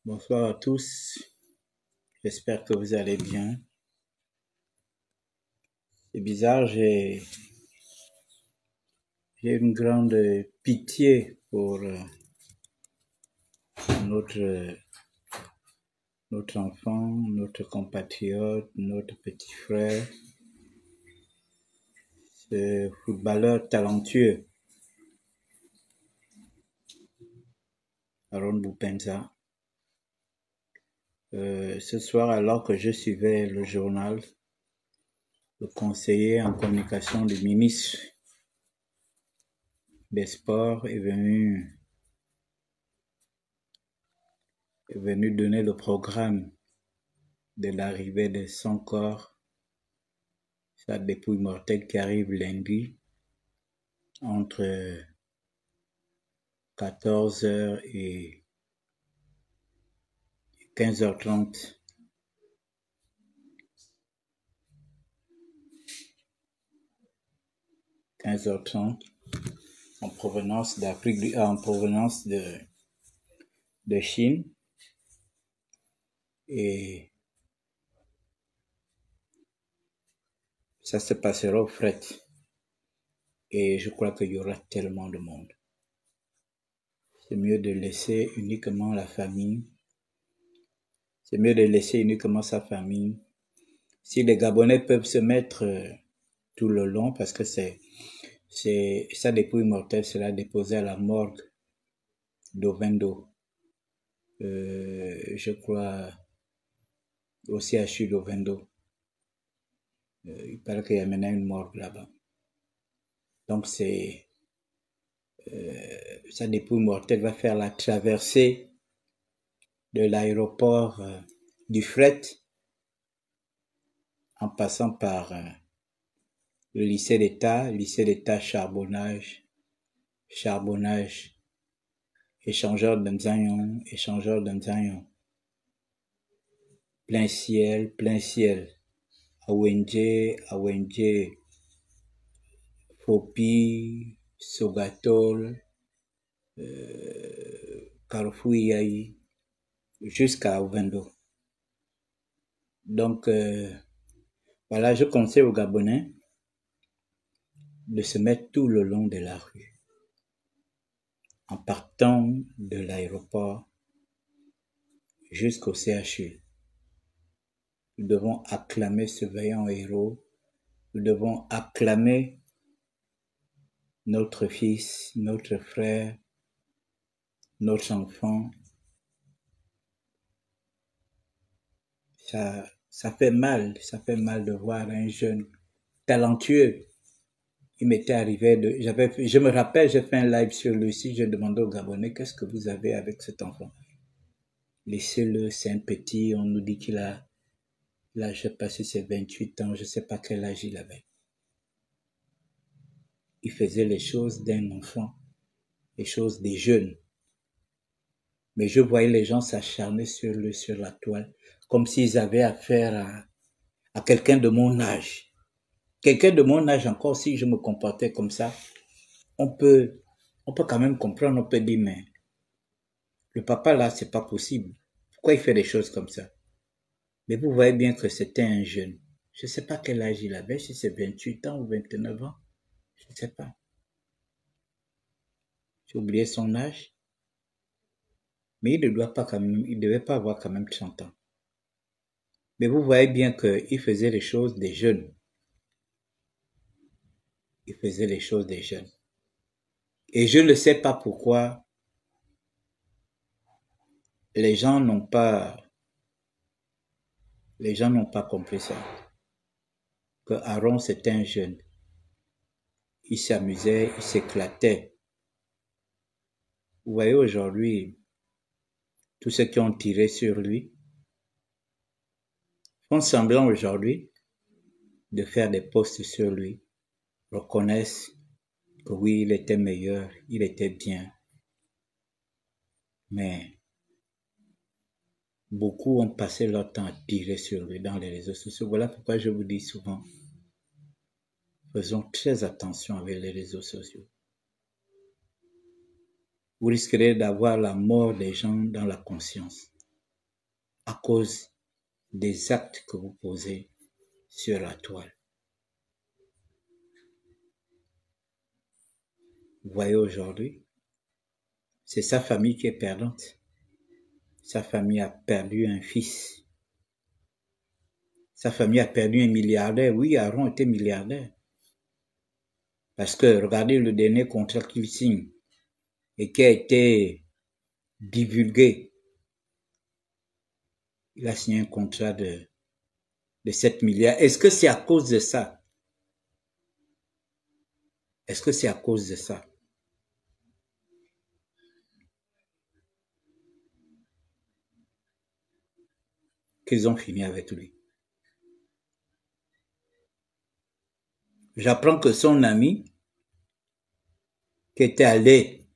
Bonsoir à tous, j'espère que vous allez bien. C'est bizarre, j'ai une grande pitié pour notre, notre enfant, notre compatriote, notre petit frère, ce footballeur talentueux, Aaron Boupendza. Ce soir, alors que je suivais le journal, le conseiller en communication du ministre des Sports est venu donner le programme de l'arrivée de son corps, sa dépouille mortelle qui arrive lundi entre 14h et 15h30. En provenance en provenance de Chine. Et ça se passera au fret. Et je crois qu'il y aura tellement de monde. C'est mieux de laisser uniquement la famille. C'est mieux de laisser uniquement sa famille. Si les Gabonais peuvent se mettre tout le long, parce que sa dépouille mortelle sera déposée à la morgue d'Ovendo. Je crois au CHU d'Ovendo. Il paraît qu'il y a maintenant une morgue là-bas. Donc sa dépouille mortelle va faire la traversée de l'aéroport du fret en passant par le lycée d'État charbonnage, échangeur de Nzanyon, plein ciel, Awenje, Fopi, Sogatol, Carrefour Yayi, jusqu'à Ovendo. Donc, voilà, je conseille aux Gabonais de se mettre tout le long de la rue. En partant de l'aéroport jusqu'au CHU. Nous devons acclamer ce vaillant héros. Nous devons acclamer notre fils, notre frère, notre enfant. Ça fait mal de voir un jeune talentueux. Il m'était arrivé je me rappelle, j'ai fait un live sur lui aussi, je demandais aux Gabonais, qu'est-ce que vous avez avec cet enfant? Laissez-le, c'est un petit, on nous dit qu'il a, là, je sais pas si c'est 28 ans, je sais pas quel âge il avait. Il faisait les choses d'un enfant, les choses des jeunes. Mais je voyais les gens s'acharner sur lui, sur la toile, comme s'ils avaient affaire à quelqu'un de mon âge. Quelqu'un de mon âge encore, si je me comportais comme ça, on peut quand même comprendre, on peut dire, mais le papa là, c'est pas possible. Pourquoi il fait des choses comme ça? Mais vous voyez bien que c'était un jeune. Je sais pas quel âge il avait, si c'est 28 ans ou 29 ans. Je sais pas. J'ai oublié son âge. Mais il devait pas avoir quand même 30 ans. Mais vous voyez bien qu'il faisait les choses des jeunes. Il faisait les choses des jeunes. Et je ne sais pas pourquoi les gens n'ont pas compris ça. Que Aaron, c'était un jeune. Il s'amusait, il s'éclatait. Vous voyez aujourd'hui, tous ceux qui ont tiré sur lui font semblant aujourd'hui de faire des posts sur lui, reconnaissent que oui, il était meilleur, il était bien. Mais beaucoup ont passé leur temps à tirer sur lui dans les réseaux sociaux. Voilà pourquoi je vous dis souvent, faisons très attention avec les réseaux sociaux. Vous risquerez d'avoir la mort des gens dans la conscience. à cause des actes que vous posez sur la toile. Vous voyez aujourd'hui, c'est sa famille qui est perdante. Sa famille a perdu un fils. Sa famille a perdu un milliardaire. Oui, Aaron était milliardaire. Parce que regardez le dernier contrat qu'il signe et qui a été divulgué. Il a signé un contrat de 7 milliards. Est-ce que c'est à cause de ça? Est-ce que c'est à cause de ça qu'ils ont fini avec lui? J'apprends que son ami, qui était allé,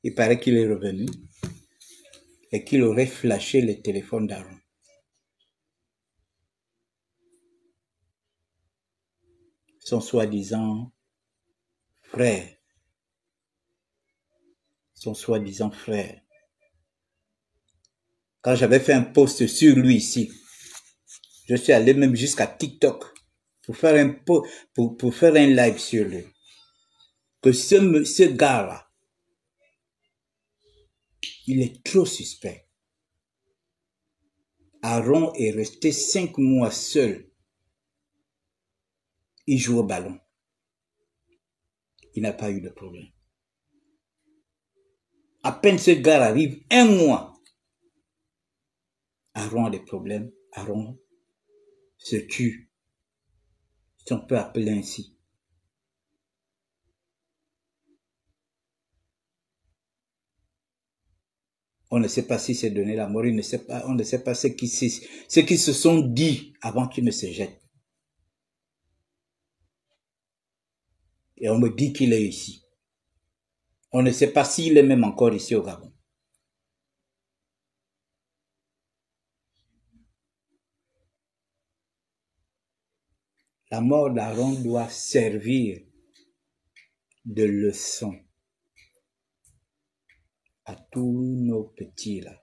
il paraît qu'il est revenu, et qu'il aurait flashé le téléphone d'Aaron. Son soi-disant frère. Son soi-disant frère. Quand j'avais fait un post sur lui ici, je suis allé même jusqu'à TikTok pour faire pour faire un live sur lui. Que ce gars-là, il est trop suspect. Aaron est resté 5 mois seul. Il joue au ballon. Il n'a pas eu de problème. À peine ce gars arrive, 1 mois, Aaron a des problèmes. Aaron se tue. Si on peut appeler ainsi. On ne sait pas si c'est donné la mort, on ne sait pas ce qu'ils se sont dit avant qu'ils ne se jettent. Et on me dit qu'il est ici. On ne sait pas s'il est même encore ici au Gabon. La mort d'Aaron doit servir de leçon à tous nos petits là,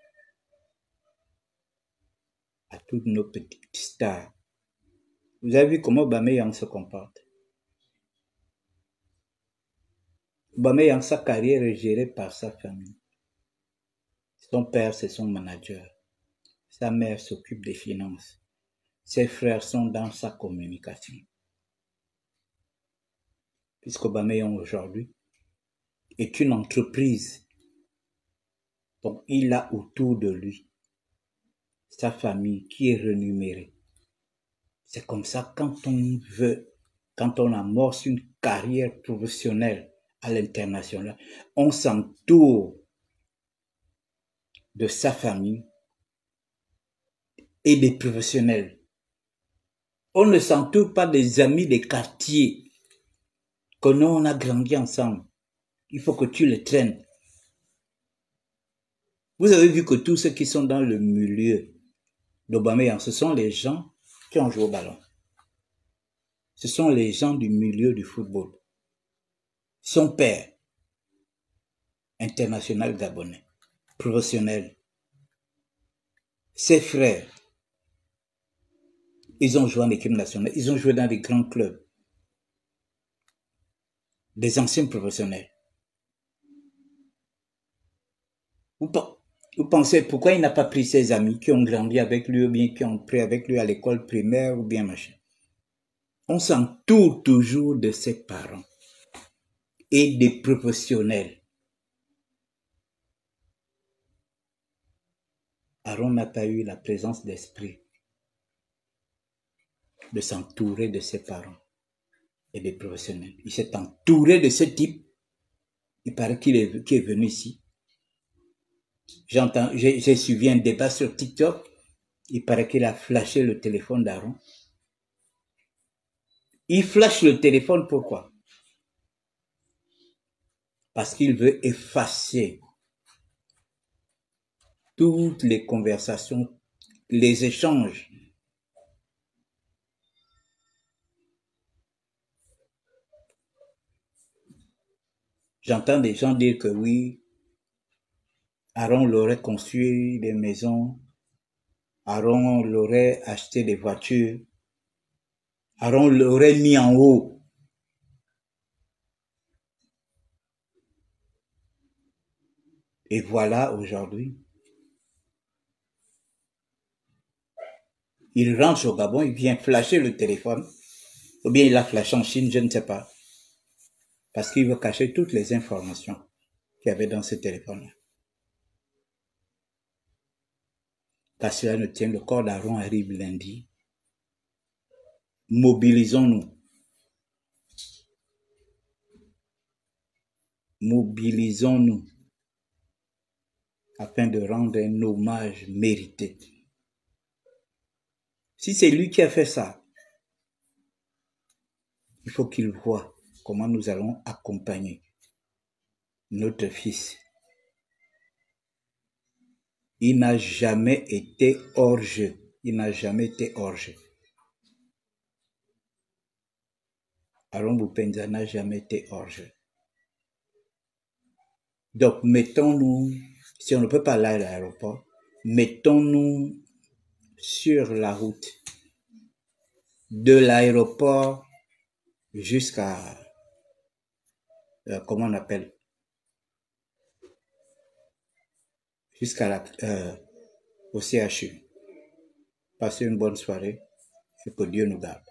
à toutes nos petites stars. Vous avez vu comment Aubameyang se comporte? Aubameyang, sa carrière est gérée par sa famille. Son père, c'est son manager. Sa mère s'occupe des finances. Ses frères sont dans sa communication. Puisqu'Aubameyang aujourd'hui est une entreprise. Donc il a autour de lui sa famille qui est rémunérée. C'est comme ça quand on amorce une carrière professionnelle à l'international, on s'entoure de sa famille et des professionnels. On ne s'entoure pas des amis des quartiers que nous on a grandi ensemble. Il faut que tu les traînes. Vous avez vu que tous ceux qui sont dans le milieu d'Aubameyang, ce sont les gens qui ont joué au ballon. Ce sont les gens du milieu du football. Son père, international gabonais, professionnel. Ses frères, ils ont joué en équipe nationale, ils ont joué dans des grands clubs. Des anciens professionnels. Vous pensez pourquoi il n'a pas pris ses amis qui ont grandi avec lui ou bien qui ont pris avec lui à l'école primaire ou bien machin. On s'entoure toujours de ses parents et des professionnels. Aaron n'a pas eu la présence d'esprit de s'entourer de ses parents et des professionnels. Il s'est entouré de ce type. Il paraît qu'il est venu ici. J'ai suivi un débat sur TikTok. Il paraît qu'il a flashé le téléphone d'Aaron. Il flash le téléphone, pourquoi? Parce qu'il veut effacer toutes les conversations, les échanges. J'entends des gens dire que oui, Aaron l'aurait construit des maisons Aaron l'aurait acheté des voitures. Aaron l'aurait mis en haut. Et voilà aujourd'hui. Il rentre au Gabon, il vient flasher le téléphone. Ou bien il a flashé en Chine, je ne sais pas. Parce qu'il veut cacher toutes les informations qu'il y avait dans ce téléphone-là. Qu'à cela ne tienne, le corps d'Aaron arrive lundi. Mobilisons-nous. Mobilisons-nous afin de rendre un hommage mérité. Si c'est lui qui a fait ça, il faut qu'il voie comment nous allons accompagner notre fils. Il n'a jamais été hors jeu. Il n'a jamais été hors jeu. Aaron Boupenza n'a jamais été hors jeu. Donc, mettons-nous, si on ne peut pas aller à l'aéroport, mettons-nous sur la route de l'aéroport jusqu'à, comment on appelle, jusqu'à au CHU. Passez une bonne soirée et que Dieu nous garde.